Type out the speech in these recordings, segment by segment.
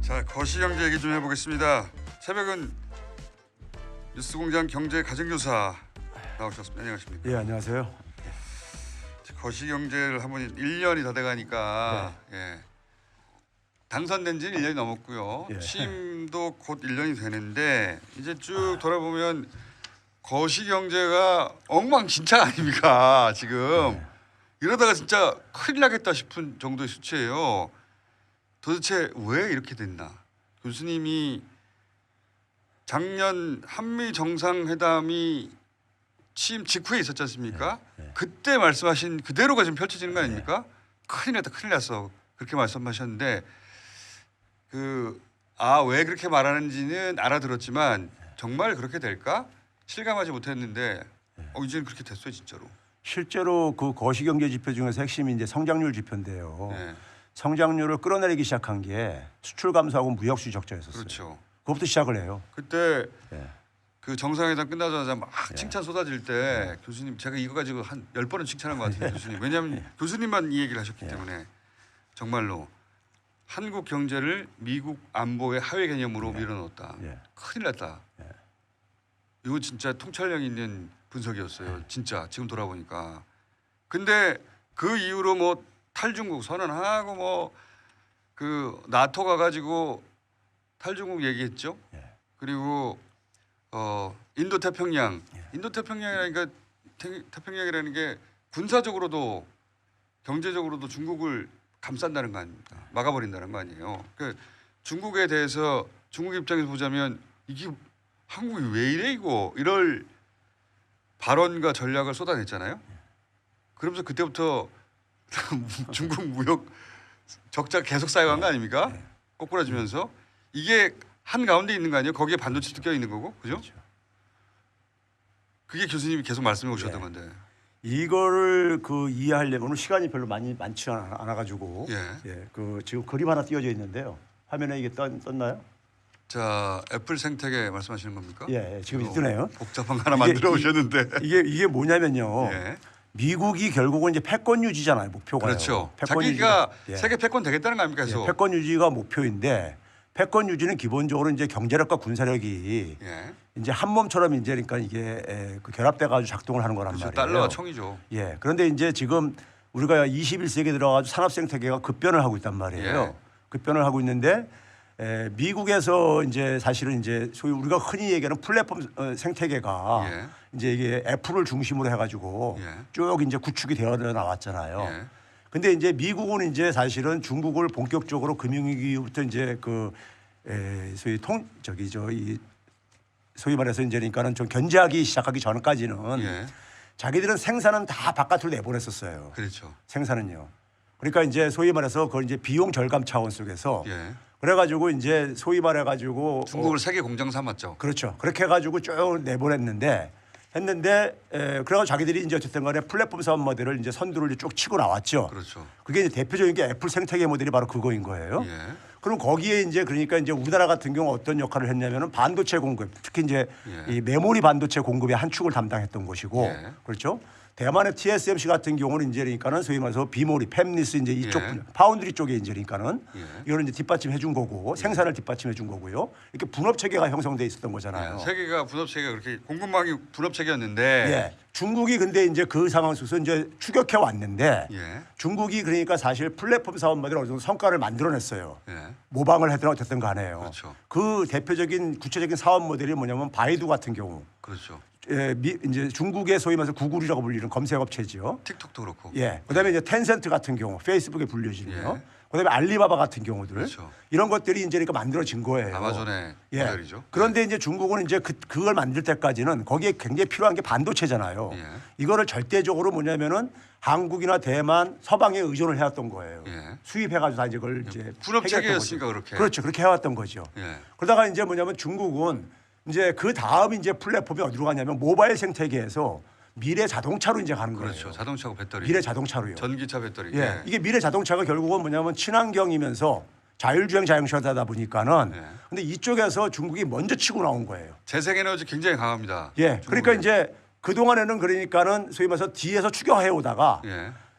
자, 거시경제 얘기 좀 해보겠습니다. 새벽은 뉴스공장 경제 가정교사 나오셨습니다. 안녕하십니까? 예, 안녕하세요. 거시경제를 한번 1년이 다 돼가니까 예. 당선된 지는 1년이 넘었고요. 예. 취임도 곧 1년이 되는데 이제 쭉 돌아보면 거시경제가 엉망진창 아닙니까 지금. 이러다가 진짜 큰일 나겠다 싶은 정도의 수치예요. 도대체 왜 이렇게 됐나? 교수님이 작년 한미 정상회담이 취임 직후에 있었지 않습니까? 그때 말씀하신 그대로가 지금 펼쳐지는 거 아닙니까? 큰일 났다, 큰일 났어. 그렇게 말씀하셨는데 왜 그렇게 말하는지는 알아들었지만 정말 그렇게 될까? 실감하지 못했는데 이제는 그렇게 됐어요, 진짜로. 실제로 그 거시경제 지표 중에서 핵심이 이제 성장률 지표인데요. 네. 성장률을 끌어내리기 시작한 게 수출 감소하고 무역 수지 적자였었어요. 그렇죠. 그것부터 시작을 해요. 그때 예. 그 정상회담 끝나자마자 막 칭찬 쏟아질 때 교수님 제가 이거 가지고 한 10번은 칭찬한 것 같아요. 교수님. 왜냐하면 교수님만 이 얘기를 하셨기 때문에 정말로 한국 경제를 미국 안보의 하위 개념으로 밀어넣었다. 큰일 났다. 이거 진짜 통찰력 있는 분석이었어요. 진짜 지금 돌아보니까. 근데 그 이후로 뭐 탈중국 선언하고 뭐 그 나토 가가지고 탈중국 얘기했죠. 그리고 인도 태평양, 인도 태평양이라니까 태평양이라는 게 군사적으로도 경제적으로도 중국을 감싼다는 거 아닙니까? 막아버린다는 거 아니에요. 그 중국에 대해서 중국 입장에서 보자면 이게 한국이 왜 이래 이거 이럴 발언과 전략을 쏟아냈잖아요. 그러면서 그때부터 중국 무역 적자 계속 쌓여간 거 아닙니까? 꼬꾸라지면서 이게 한 가운데 있는 거 아니에요? 거기에 반도체도 껴 있는 거고, 그죠? 그게 교수님이 계속 말씀해 오셨던 건데. 이거를 이해하려면 시간이 별로 많지 않아가지고 지금 그림 하나 띄워져 있는데요. 화면에 이게 떴나요? 자, 애플 생태계 말씀하시는 겁니까? 예, 지금 뜨네요. 복잡한 거 하나 만들어 오셨는데. 이게 뭐냐면요. 미국이 결국은 이제 패권 유지잖아요, 목표가요. 그렇죠. 패권 자기가 세계 패권 되겠다는 거 아닙니까? 계속. 패권 유지가 목표인데 패권 유지는 기본적으로 이제 경제력과 군사력이 이제 한 몸처럼 이제 그러니까 이게 결합돼 가지고 작동을 하는 거란 그렇죠. 말이에요. 달러와 총이죠. 그런데 이제 지금 우리가 21세기에 들어가지고 산업 생태계가 급변을 하고 있단 말이에요. 급변을 하고 있는데 미국에서 이제 사실은 이제 소위 우리가 흔히 얘기하는 플랫폼 생태계가 이제 이게 애플을 중심으로 해가지고 쭉 이제 구축이 되어 나왔잖아요. 근데 이제 미국은 이제 사실은 중국을 본격적으로 금융위기부터 이제 소위 소위 말해서 이제 그러니까는 좀 견제하기 시작하기 전까지는 자기들은 생산은 다 바깥으로 내보냈었어요. 그렇죠. 생산은요. 그러니까 이제 소위 말해서 그걸 이제 비용 절감 차원 속에서 그래가지고 이제 소위 말해가지고 중국을 세계 공장 삼았죠. 그렇죠. 그렇게 해가지고 쭉 내보냈는데 그래가지고 자기들이 이제 어쨌든 간에 플랫폼 사업 모델을 이제 선두를 이제 쭉 치고 나왔죠. 그렇죠. 그게 이제 대표적인 게 애플 생태계 모델이 바로 그거인 거예요. 그럼 거기에 이제 그러니까 이제 우리나라 같은 경우 어떤 역할을 했냐면은 반도체 공급, 특히 이제 이 메모리 반도체 공급의 한 축을 담당했던 것이고, 그렇죠. 대만의 TSMC 같은 경우는 이제 그러니까는 소위 말해서 비모리, 팹리스 이제 이쪽 분야, 파운드리 쪽에 이제 그러니까는 이거는 이제 뒷받침해 준 거고 생산을 뒷받침해 준 거고요. 이렇게 분업 체계가 형성돼 있었던 거잖아요. 세계가 분업 체계가 그렇게 공급망이 분업 체계였는데 중국이 근데 이제 그 상황 속에서 이제 추격해 왔는데 중국이 그러니까 사실 플랫폼 사업 모델 어느 정도 성과를 만들어냈어요. 모방을 했든 어쨌든 간에요. 그렇죠. 그 대표적인 구체적인 사업 모델이 뭐냐면 바이두 같은 경우. 그렇죠. 이제 중국의 소위 말해서 구글이라고 불리는 검색 업체죠. 틱톡도 그렇고. 그다음에 이제 텐센트 같은 경우, 페이스북에 불려지고요. 그다음에 알리바바 같은 경우들 이런 것들이 이제 그러니까 만들어진 거예요. 아마존의 모델이죠. 그런데 이제 중국은 이제 그걸 만들 때까지는 거기에 굉장히 필요한 게 반도체잖아요. 이거를 절대적으로 뭐냐면은 한국이나 대만, 서방에 의존을 해왔던 거예요. 수입해가지고 다 이제 그걸 이제 분업 체계였으니까 그렇게. 그렇죠. 그렇게 해왔던 거죠. 그러다가 이제 뭐냐면 중국은 이제 그 다음 이제 플랫폼이 어디로 가냐면 모바일 생태계에서 미래 자동차로 이제 가는 거예요. 그렇죠. 자동차고 배터리. 미래 자동차로요. 전기차 배터리. 이게 미래 자동차가 결국은 뭐냐면 친환경이면서 자율주행 자동차다 보니까는 근데 이쪽에서 중국이 먼저 치고 나온 거예요. 재생에너지 굉장히 강합니다. 그러니까 이제 그 동안에는 그러니까는 소위 말해서 뒤에서 추격해 오다가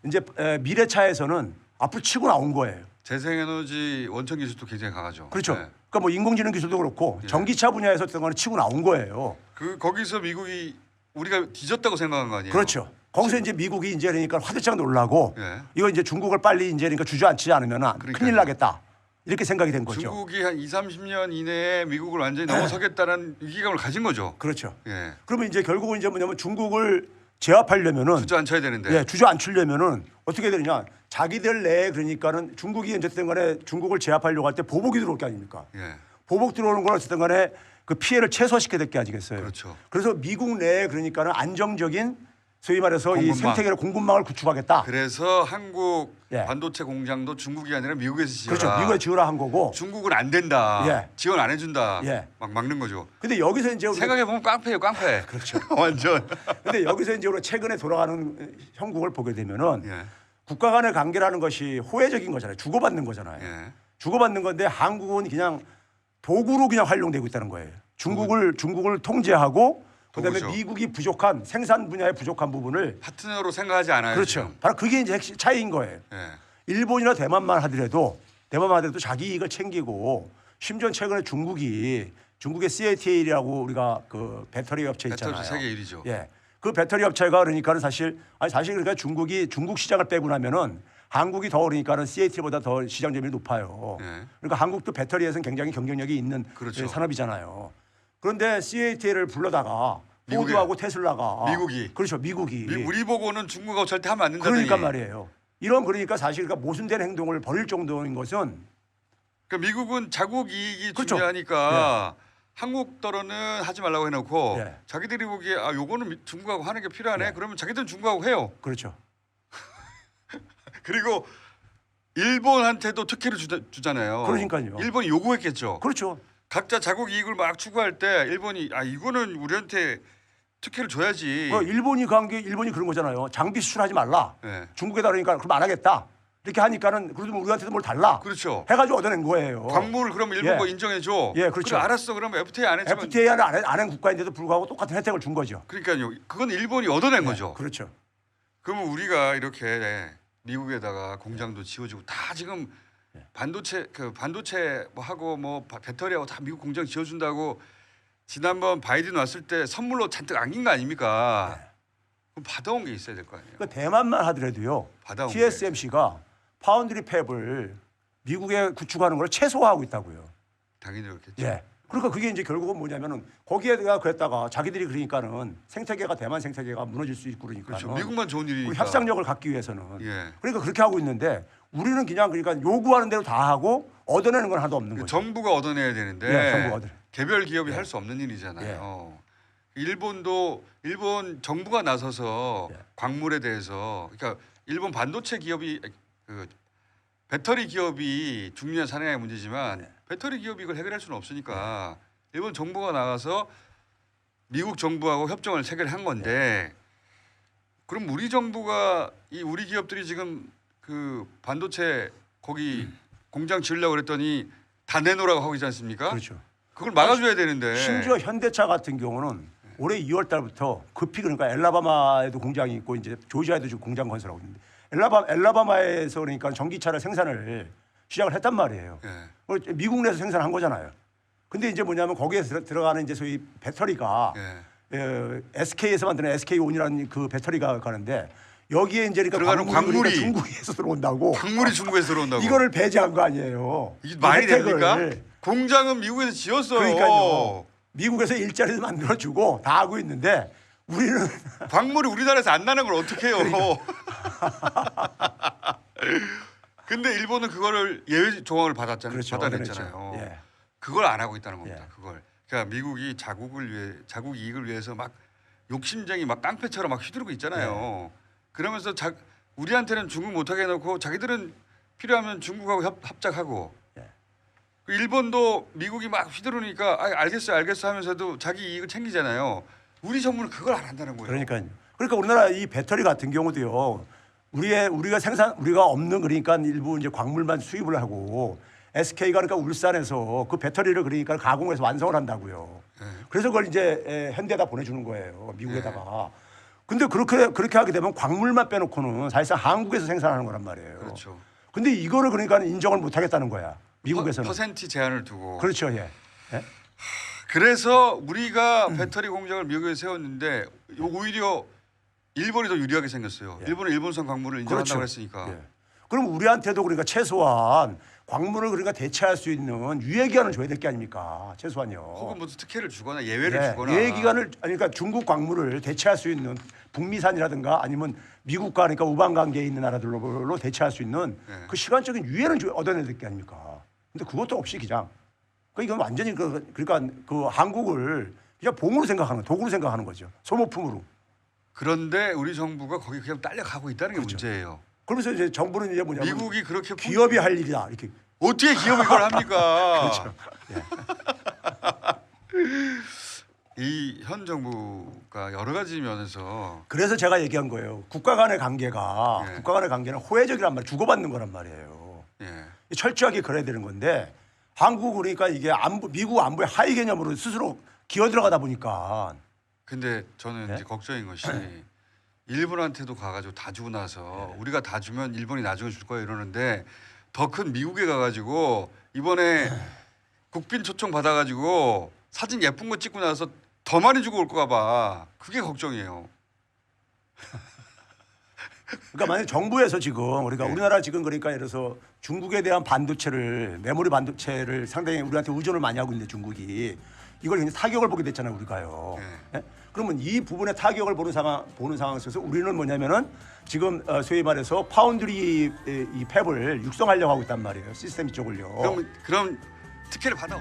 이제 미래차에서는 앞으로 치고 나온 거예요. 재생에너지 원천 기술도 굉장히 강하죠. 그렇죠. 네. 그러니까 뭐 인공지능 기술도 그렇고 예. 전기차 분야에서 어떤 거는 치고 나온 거예요. 그 거기서 미국이 우리가 뒤졌다고 생각한 거 아니에요? 그렇죠. 거기서 이제 미국이 이제 그러니까 화들짝 놀라고 예. 이거 이제 중국을 빨리 이제 그러니까 주저앉히지 않으면 그러니까요. 큰일 나겠다. 이렇게 생각이 된 거죠. 중국이 한 2, 30년 이내에 미국을 완전히 넘어서겠다는 위기감을 가진 거죠. 그렇죠. 예. 그러면 이제 결국은 이제 뭐냐면 중국을 제압하려면은 주저앉혀야 되는데. 예, 주저앉히려면은 어떻게 되느냐? 자기들 내에 그러니까는 중국이 어쨌든 간에 중국을 제압하려고 할 때 보복이 들어올 게 아닙니까? 예. 보복 들어오는 건 어쨌든 간에 그 피해를 최소화시켜야 될 게 아니겠어요. 그렇죠. 그래서 미국 내에 그러니까는 안정적인 소위 말해서 이 공급망. 생태계를 공급망을 구축하겠다. 그래서 한국 예. 반도체 공장도 중국이 아니라 미국에서 지어라. 그렇죠. 미국에 지으라 한 거고. 중국은 안 된다. 예. 지원 안 해준다. 예. 막 막는 거죠. 근데 여기서 이제 우리가 생각해 보면 깡패예요, 깡패. 그렇죠. 완전. 근데 여기서 이제 우리가 최근에 돌아가는 형국을 보게 되면은 예. 국가 간의 관계라는 것이 호혜적인 거잖아요. 주고받는 거잖아요. 예. 주고받는 건데 한국은 그냥 도구로 그냥 활용되고 있다는 거예요. 중국을 통제하고 그다음에 도구죠. 미국이 부족한 생산 분야에 부족한 부분을 파트너로 생각하지 않아요. 그렇죠. 지금. 바로 그게 이제 핵심 차이인 거예요. 예. 일본이나 대만만 하더라도 자기 이익을 챙기고 심지어 최근에 중국의 CATL이라고 우리가 그 배터리 업체 있잖아요. 배터리 세계 1위죠. 예. 그 배터리 업체가 그러니까는 사실 그러니까 중국 시장을 빼고 나면은 한국이 더 그러니까는 CATL보다 더 시장 점유율이 높아요. 예. 그러니까 한국도 배터리에서는 굉장히 경쟁력이 있는 그렇죠. 산업이잖아요. 그런데 CATL을 불러다가 미국에. 포드하고 테슬라가 미국이. 그렇죠. 미국이 우리 보고는 중국하고 절대 하면 안 된다더니. 그러니까 말이에요. 이런 그러니까 사실 그러니까 모순된 행동을 벌일 정도인 것은 그러니까 미국은 자국 이익이 그렇죠. 중요하니까 한국 떨어는 하지 말라고 해놓고 예. 자기들이 보기에 아 요거는 중국하고 하는 게 필요하네. 예. 그러면 자기들은 중국하고 해요. 그렇죠. 그리고 일본한테도 특혜를 주잖아요. 그러니까요. 일본이 요구했겠죠. 그렇죠. 각자 자국 이익을 막 추구할 때 일본이 아 이거는 우리한테 특혜를 줘야지. 일본이 그런 거잖아요. 장비 수출하지 말라. 예. 중국에다 그러니까 그럼 안 하겠다. 이렇게 하니까는 그래도 우리한테도 뭘 달라. 그렇죠. 해가지고 얻어낸 거예요. 광물을 그러면 일본 예. 거 인정해줘. 예, 그렇죠. 그래, 알았어. 그러면 FTA 안 했지만 FTA 안 한 국가인데도 불구하고 똑같은 혜택을 준 거죠. 그러니까요. 그건 일본이 얻어낸 거죠. 그렇죠. 그러면 우리가 이렇게 미국에다가 공장도 지어주고 다 지금 반도체 뭐 하고 뭐 배터리하고 다 미국 공장 지어준다고 지난번 바이든 왔을 때 선물로 잔뜩 안긴 거 아닙니까? 그럼 받아온 게 있어야 될 거 아니에요. 그 대만만 하더라도요. 받아온 TSMC가 파운드리 팹을 미국에 구축하는 걸 최소화하고 있다고요. 당연히 그렇겠죠. 예. 그러니까 그게 이제 결국은 뭐냐면은 거기에다가 그랬다가 자기들이 그러니까는 생태계가 대만 생태계가 무너질 수 있고 그러니까 그렇죠. 미국만 좋은 일이니까. 협상력을 갖기 위해서는 예. 그러니까 그렇게 하고 있는데 우리는 그냥 그러니까 요구하는 대로 다 하고 얻어내는 건 하나도 없는 거죠. 정부가 얻어내야 되는데 예, 정부가 개별 기업이 할 수 없는 일이잖아요. 일본 정부가 나서서 예. 광물에 대해서 그러니까 일본 반도체 기업이 그 배터리 기업이 중요한 산업의 문제지만 배터리 기업이 이걸 해결할 수는 없으니까 일본 정부가 나가서 미국 정부하고 협정을 체결한 건데 그럼 우리 정부가 우리 기업들이 지금 그 반도체 거기 공장 지으려고 그랬더니 다 내놓으라고 하고 있지 않습니까? 그렇죠. 그걸 막아줘야 되는데. 심지어 현대차 같은 경우는 올해 2월 달부터 급히 그러니까 엘라바마에도 공장이 있고 이제 조지아에도 지금 공장 건설하고 있는데 엘라바마에서 그러니까 전기차를 생산을 시작을 했단 말이에요. 예. 미국 내에서 생산한 거잖아요. 근데 이제 뭐냐면 거기에 들어가는 이제 소위 배터리가 예. SK에서 만드는 SK 온이라는 그 배터리가 가는데 여기에 이제 그러니까 들어가는 광물이 그러니까 중국에서 들어온다고. 광물이 중국에서 들어온다고. 이거를 배제한 거 아니에요. 이게 그 말이 혜택을. 됩니까? 공장은 미국에서 지었어요. 그러니까요. 미국에서 일자리도 만들어주고 다 하고 있는데 우리는 광물이 우리나라에서 안 나는 걸 어떻게 해요? 근데 일본은 그거를 예외 조항을 그렇죠. 받아냈잖아요. 예. 그걸 안 하고 있다는 겁니다. 예. 그걸. 그러니까 미국이 자국 이익을 위해서 막 욕심쟁이 막 깡패처럼 막 휘두르고 있잖아요. 그러면서 우리한테는 중국 못하게 해놓고 자기들은 필요하면 중국하고 합작하고. 그 일본도 미국이 막 휘두르니까 알겠어 하면서도 자기 이익을 챙기잖아요. 우리 정부는 그걸 안 한다는 거예요. 그러니까 우리나라 이 배터리 같은 경우도요. 우리가 없는 그러니까 일부 이제 광물만 수입을 하고 SK가 그러니까 울산에서 그 배터리를 그러니까 가공해서 완성을 한다고요. 그래서 그걸 이제 현대에다 보내주는 거예요. 미국에다가. 근데 그렇게 하게 되면 광물만 빼놓고는 사실상 한국에서 생산하는 거란 말이에요. 그렇죠. 근데 이거를 그러니까 인정을 못 하겠다는 거야. 미국에서는. 퍼센트 제한을 두고. 그렇죠. 예. 예? 그래서 우리가 배터리 공장을 미국에 세웠는데 오히려 일본이 더 유리하게 생겼어요. 일본은 일본산 광물을 인정한다고 했으니까. 예. 그럼 우리한테도 그러니까 최소한 광물을 그러니까 대체할 수 있는 유예 기간을 줘야 될 게 아닙니까? 최소한요. 혹은 무슨 특혜를 주거나 예외를 예, 주거나. 유예 기간을 아니 그러니까 중국 광물을 대체할 수 있는 북미산이라든가 아니면 미국과 그러니까 우방 관계에 있는 나라들로 대체할 수 있는 네. 그 시간적인 유예는 얻어내야 될 게 아닙니까? 근데 그것도 없이 그냥 이건 완전히 그러니까 그 한국을 그냥 봉으로 생각하는 도구로 생각하는 거죠. 소모품으로. 그런데 우리 정부가 거기 그냥 딸려가고 있다는 게 문제예요. 그러면서 이제 정부는 이제 뭐냐면 미국이 그렇게 기업이 할 일이다 이렇게. 어떻게 기업이 이걸 합니까? 그렇죠. 이 현 정부가 여러 가지 면에서 그래서 제가 얘기한 거예요. 국가 간의 관계가 예. 국가 간의 관계는 호혜적이란 말이에요. 주고받는 거란 말이에요. 예. 철저하게 그래야 되는 건데 한국 그러니까 이게 안보, 미국 안보의 하위 개념으로 스스로 기어 들어가다 보니까 근데 저는 네? 이제 걱정인 것이 일본한테도 가가지고 다 주고 나서 우리가 다 주면 일본이 나중에 줄 거야 이러는데 더 큰 미국에 가가지고 이번에 국빈 초청 받아가지고 사진 예쁜 거 찍고 나서 더 많이 주고 올까 봐 그게 걱정이에요. 그러니까 만약 정부에서 지금 우리가 네. 우리나라 지금 그러니까 예를 들어서 중국에 대한 반도체를 메모리 반도체를 상당히 우리한테 의존을 많이 하고 있는데 중국이 이걸 굉장히 타격을 보게 됐잖아요 우리가요. 네. 예? 그러면 이 부분에 타격을 보는 상황 속에서 우리는 뭐냐면은 지금 소위 말해서 파운드리 이 팹을 육성하려고 하고 있단 말이에요. 시스템 쪽을요. 그럼 특혜를 받아.